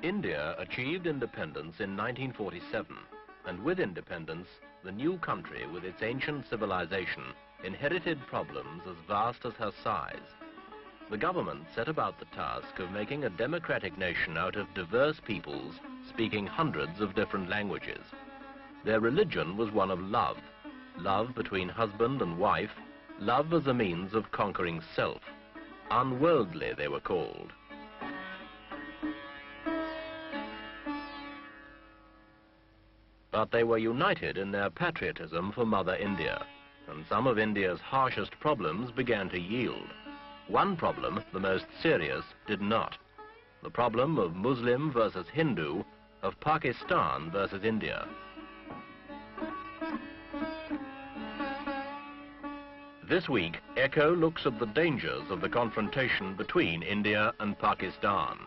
India achieved independence in 1947, and with independence, the new country with its ancient civilization inherited problems as vast as her size. The government set about the task of making a democratic nation out of diverse peoples speaking hundreds of different languages. Their religion was one of love, love between husband and wife, love as a means of conquering self. Unworldly, they were called. But they were united in their patriotism for Mother India, and some of India's harshest problems began to yield. One problem, the most serious, did not. The problem of Muslim versus Hindu, of Pakistan versus India. This week, Echo looks at the dangers of the confrontation between India and Pakistan.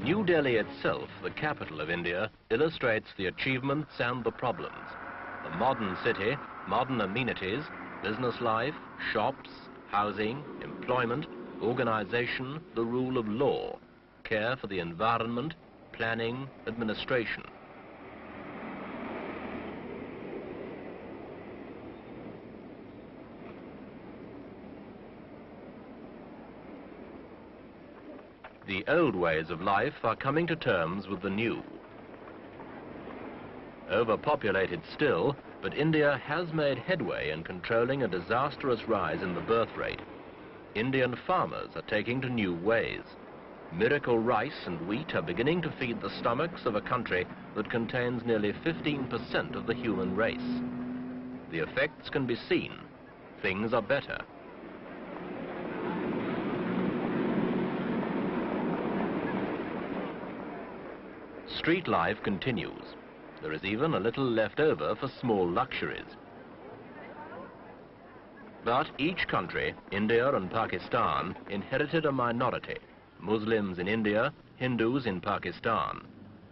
New Delhi itself, the capital of India, illustrates the achievements and the problems. A modern city, modern amenities, business life, shops, housing, employment, organization, the rule of law, care for the environment, planning, administration. The old ways of life are coming to terms with the new. Overpopulated still, but India has made headway in controlling a disastrous rise in the birth rate. Indian farmers are taking to new ways. Miracle rice and wheat are beginning to feed the stomachs of a country that contains nearly 15% of the human race. The effects can be seen. Things are better. Street life continues. There is even a little left over for small luxuries. But each country, India and Pakistan, inherited a minority. Muslims in India, Hindus in Pakistan.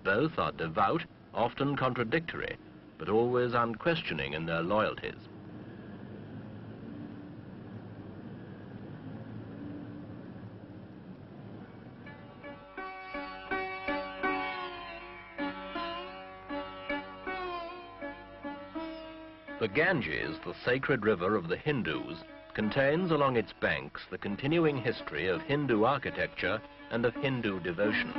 Both are devout, often contradictory, but always unquestioning in their loyalties. The Ganges, the sacred river of the Hindus, contains along its banks the continuing history of Hindu architecture and of Hindu devotion.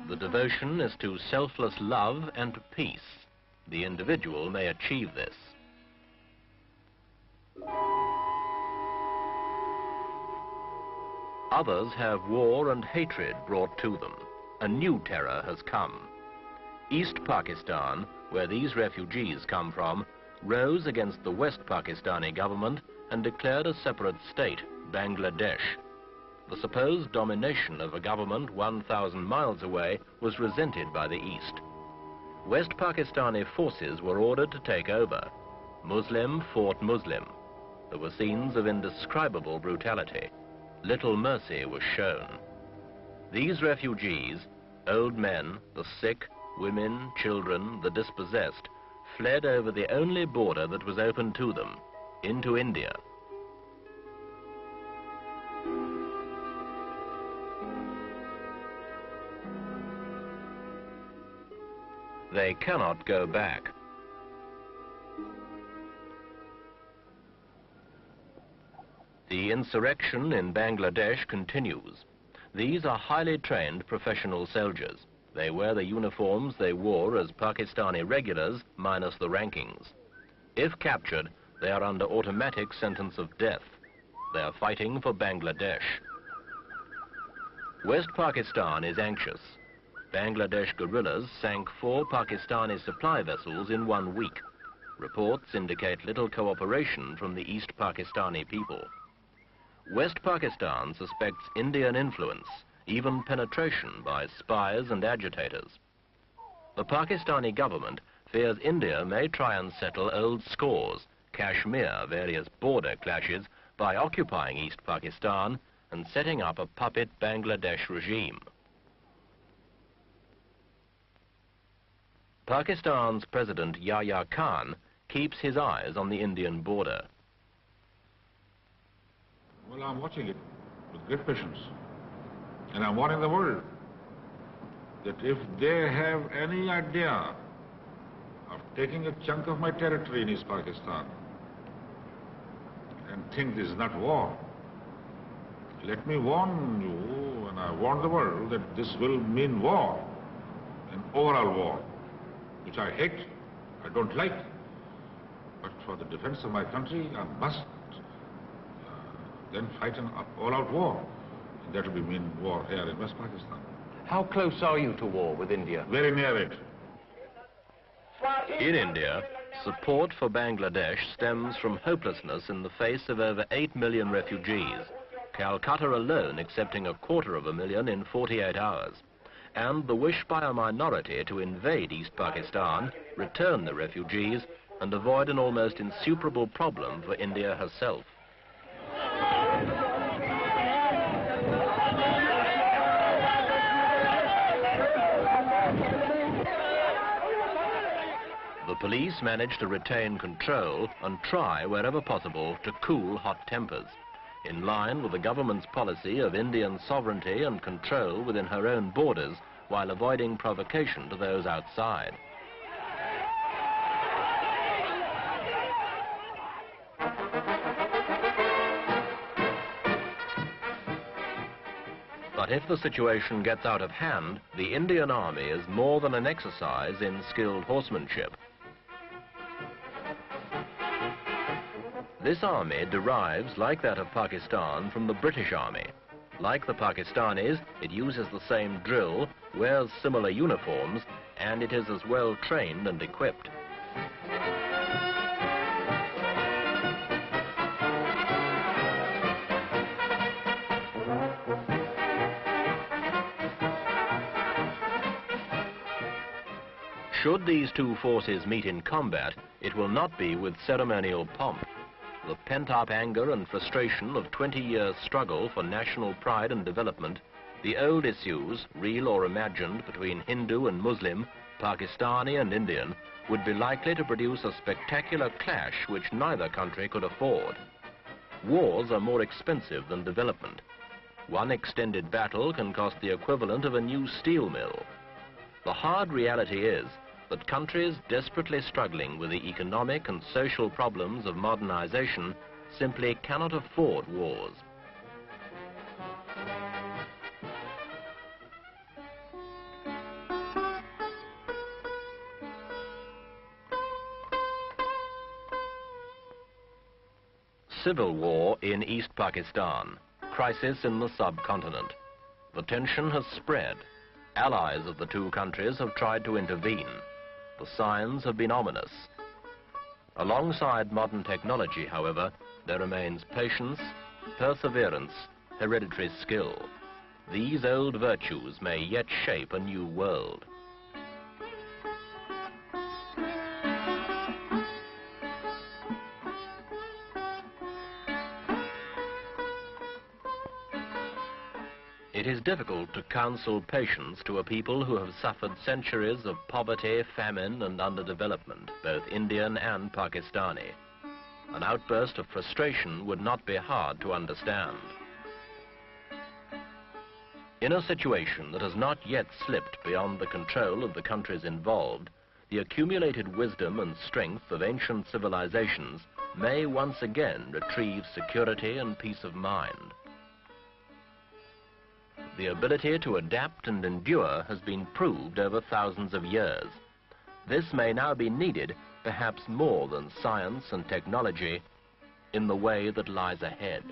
The devotion is to selfless love and to peace. The individual may achieve this. Others have war and hatred brought to them. A new terror has come. East Pakistan, where these refugees come from, rose against the West Pakistani government and declared a separate state, Bangladesh. The supposed domination of a government 1,000 miles away was resented by the East. West Pakistani forces were ordered to take over. Muslim fought Muslim. There were scenes of indescribable brutality. Little mercy was shown. These refugees, old men, the sick, women, children, the dispossessed, fled over the only border that was open to them, into India. They cannot go back. The insurrection in Bangladesh continues. These are highly trained professional soldiers. They wear the uniforms they wore as Pakistani regulars, minus the rankings. If captured, They are under automatic sentence of death. They are fighting for Bangladesh. West Pakistan is anxious. Bangladesh guerrillas sank 4 Pakistani supply vessels in 1 week. Reports indicate little cooperation from the East Pakistani people. West Pakistan suspects Indian influence, even penetration by spies and agitators. The Pakistani government fears India may try and settle old scores, Kashmir, various border clashes, by occupying East Pakistan and setting up a puppet Bangladesh regime. Pakistan's President Yahya Khan keeps his eyes on the Indian border. Well, I'm watching it with great patience. And I'm warning the world that if they have any idea of taking a chunk of my territory in East Pakistan and think this is not war, let me warn you, and I warn the world, that this will mean war, an overall war, which I hate, I don't like. But for the defense of my country, I must then fight an all-out war. And that will mean war here in West Pakistan. How close are you to war with India? Very near it. In India, support for Bangladesh stems from hopelessness in the face of over 8 million refugees, Calcutta alone accepting 250,000 in 48 hours, and the wish by a minority to invade East Pakistan, return the refugees, and avoid an almost insuperable problem for India herself. The police managed to retain control and try, wherever possible, to cool hot tempers, in line with the government's policy of Indian sovereignty and control within her own borders, while avoiding provocation to those outside. But if the situation gets out of hand, the Indian army is more than an exercise in skilled horsemanship. This army derives, like that of Pakistan, from the British Army. Like the Pakistanis, it uses the same drill, wears similar uniforms, and it is as well trained and equipped. Should these two forces meet in combat, it will not be with ceremonial pomp. The pent-up anger and frustration of 20 years' struggle for national pride and development, the old issues, real or imagined, between Hindu and Muslim, Pakistani and Indian, would be likely to produce a spectacular clash which neither country could afford. Wars are more expensive than development. One extended battle can cost the equivalent of a new steel mill. The hard reality is that countries desperately struggling with the economic and social problems of modernization simply cannot afford wars. Civil war in East Pakistan, crisis in the subcontinent. The tension has spread. Allies of the two countries have tried to intervene. The signs have been ominous. Alongside modern technology, however, there remains patience, perseverance, hereditary skill. These old virtues may yet shape a new world. It is difficult to counsel patience to a people who have suffered centuries of poverty, famine, and underdevelopment, both Indian and Pakistani. An outburst of frustration would not be hard to understand. In a situation that has not yet slipped beyond the control of the countries involved, the accumulated wisdom and strength of ancient civilizations may once again retrieve security and peace of mind. The ability to adapt and endure has been proved over thousands of years. This may now be needed perhaps more than science and technology, in the way that lies ahead.